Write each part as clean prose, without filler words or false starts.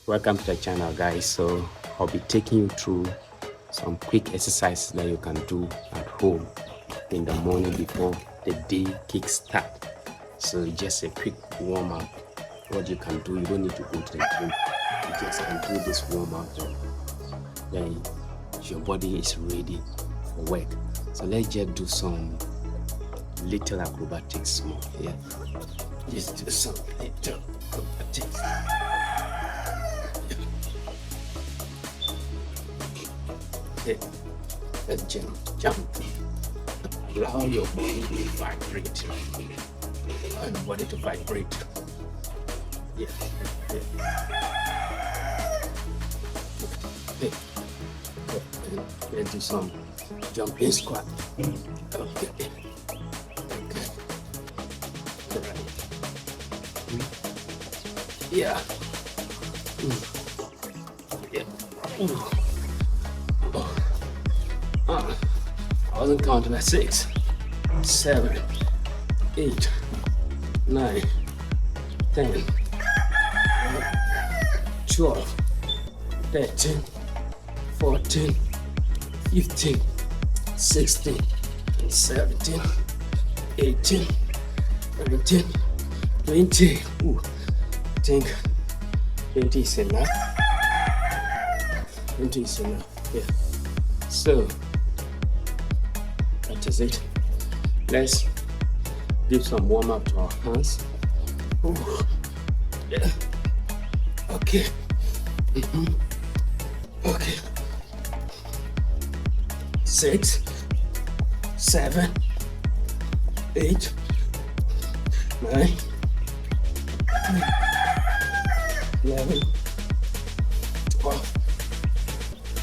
Welcome to the channel, guys. So I'll be taking you through some quick exercises that you can do at home in the morning before the day kicks start. So just a quick warm-up. What you can do, you don't need to go to the gym. You just can do this warm-up, then your body is ready for work. So let's just do some little acrobatics more here. Just do some little acrobatics. Okay, let's jump. Allow your body to vibrate. Allow your body to vibrate. Yeah. Okay. Let's do some jumping squat. Okay. Right. Yeah. Yeah. I wasn't counting at 6, 7, 8, 9, 10, 12, 13, 14, 15, 16, 17, 18, 19, 20. Ooh, I think 20 is enough. 20 is enough. Yeah. So that is it. Let's give some warm up to our hands. Ooh. Yeah. Okay. Okay. 6, 7, 8, 9, 11, 12,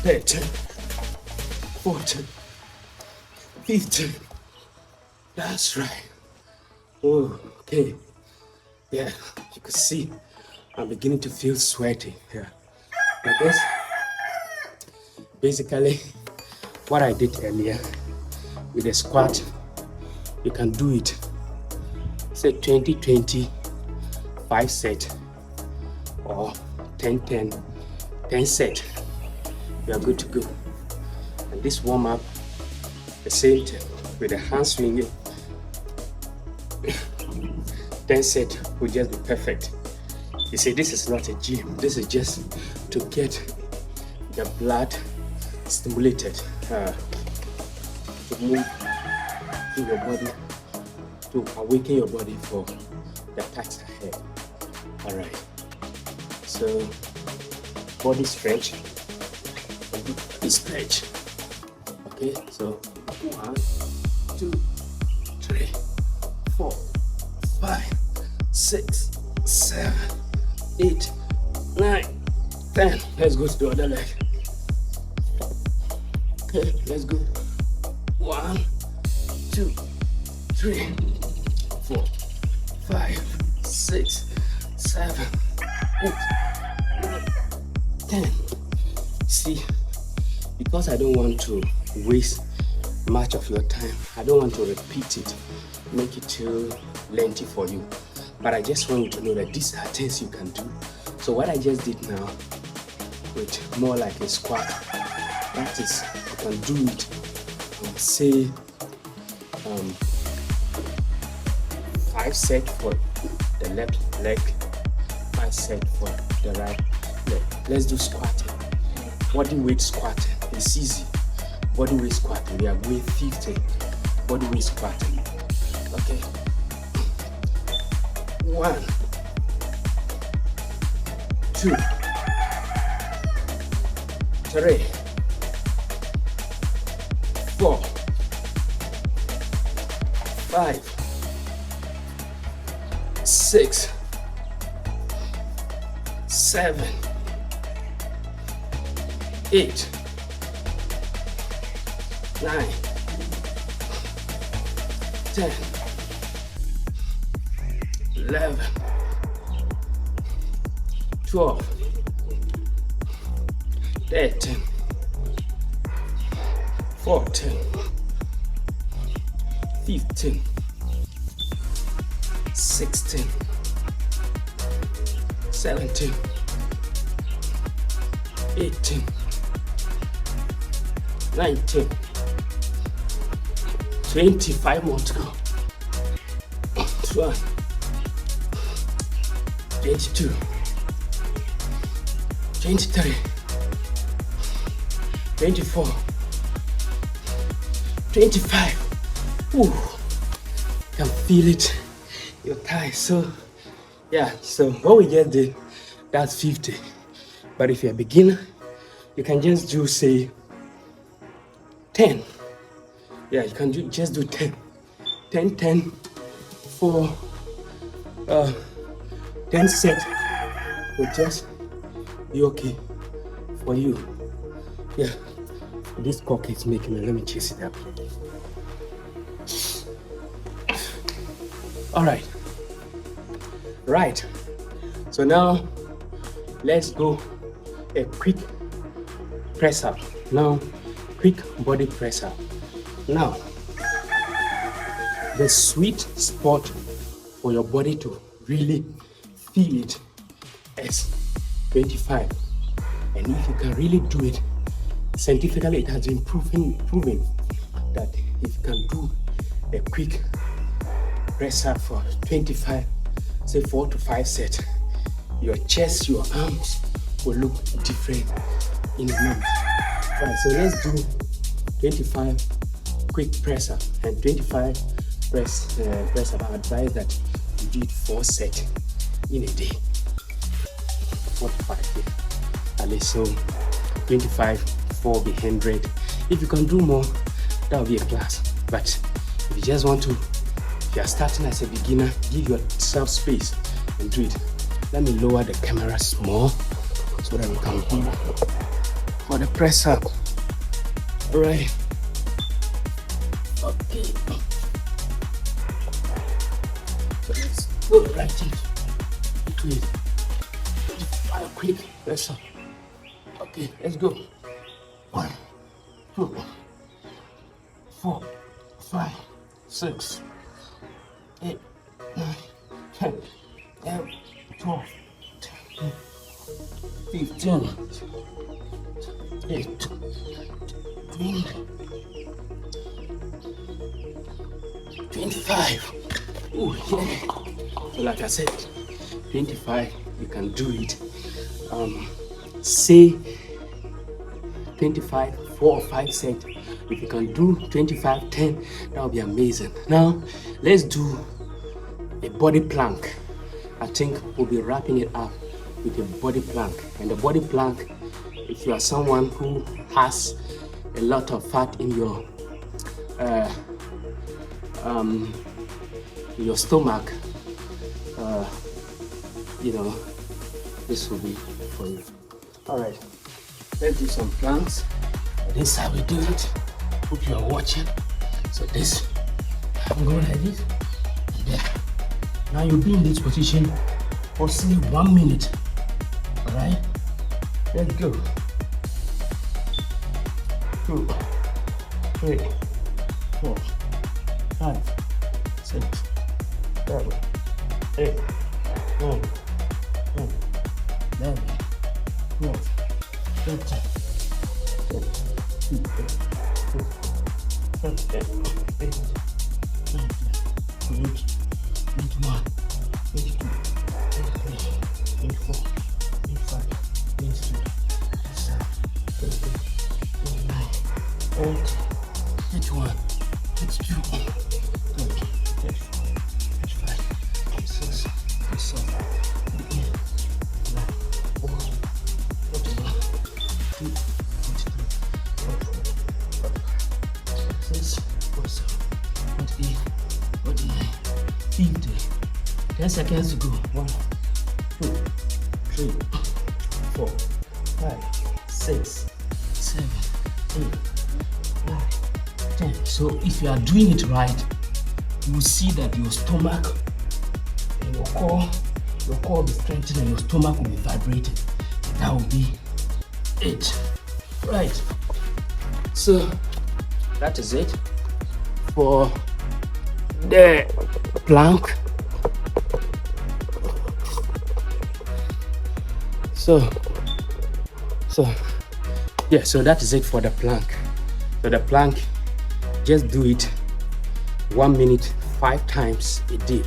13, 14, 15. That's right. Oh, okay. Yeah, you can see I'm beginning to feel sweaty here. I guess basically what I did earlier with the squat, you can do it. Say 20-20, 5 set or 10-10, 10 set. You are good to go. And this warm up, the same thing with the hand swinging. 10 set will just be perfect. You see, this is not a gym. This is just to get the blood stimulated, to move through your body, to awaken your body for the task ahead. All right. So body stretch. Stretch. Okay. So 1, 2, 3, 4, 5, 6, 7, 8, 9, 10. Let's go to the other leg. Okay, let's go. 1, 2, 3, 4, 5, 6, 7, 8, 9, 10. See, because I don't want to waste much of your time, I don't want to repeat it, make it too lengthy for you. But I just want you to know that these are things you can do. So what I just did now, with more like a squat, that is, you can do it, say 5 sets for the left leg, 5 sets for the right leg. Let's do squatting. Body weight squatting. It's easy. Body weight squatting. We are going 50. Body weight squatting. Okay. 1, 2, 3, 4, 5, 6, 7, 8, 9, 10, 11, 12, 13, 14, 15, 16, 17, 18, 19, 25 more to go. 21, 22, 23, 24, 25. Ooh, can feel it, your thighs. So yeah, so what we just did, that's 50. But if you're a beginner, you can just do, say, 10. Yeah, you can just do 10. 10, 10 for 10 sets will just be okay for you. Yeah, this cock is making me. Let me chase it up. All right. Right. So now let's go a quick press up. Now, quick body press up. Now, the sweet spot for your body to really feel it is 25. And if you can really do it, scientifically it has been proven that if you can do a quick press up for 25, say 4 to 5 sets, your chest, your arms will look different in a month. Right, so let's do 25 quick press up and 25 press up. I advise that you do it 4 sets in a day. 4 to 5 days. At least, so 25, 4 be 100. If you can do more, that will be a plus. But if you just want to, if you are starting as a beginner, give yourself space and do it. Let me lower the camera small so that we can do for the press up. All right. Okay. So let's go right into it. Fire quick press up. Okay, let's go. 1, 2, 4, 5, 6, 8, 9, 10, 11, 12, 13, 15, 8, 20, 25. Oh yeah. So like I said, 25, you can do it. Say 25, 4 or 5 sets. If you can do 25, 10, that would be amazing. Now, let's do a body plank. I think we'll be wrapping it up with a body plank. And the body plank, if you are someone who has a lot of fat in your stomach, you know, this will be for you. All right, let's do some planks. This is how we do it. Hope you are watching. So this, I'm going like this. Yeah. Now you'll be in this position for say 1 minute. All right, let's go. 2, 3, 4, 5, 6, 7, 8, 9, 10, 11, 12, 13, 10 seconds to go. 1, 2, 3, 4, 5, 6, 7, 8, 9, 10. So if you are doing it right, you will see that your stomach and your core will be strengthened and your stomach will be vibrating. That will be it. Right. So that is it for the plank. So Yeah, so that is it for the plank. So the plank, just do it 1 minute 5 times a day,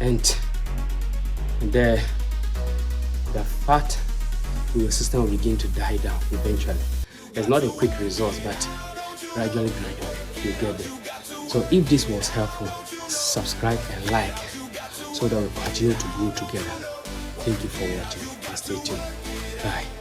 and the fat in your system will begin to die down eventually. It's not a quick result, but gradually you get there. So if this was helpful, subscribe and like so that we continue to grow together. Thank you for watching and stay tuned. Bye.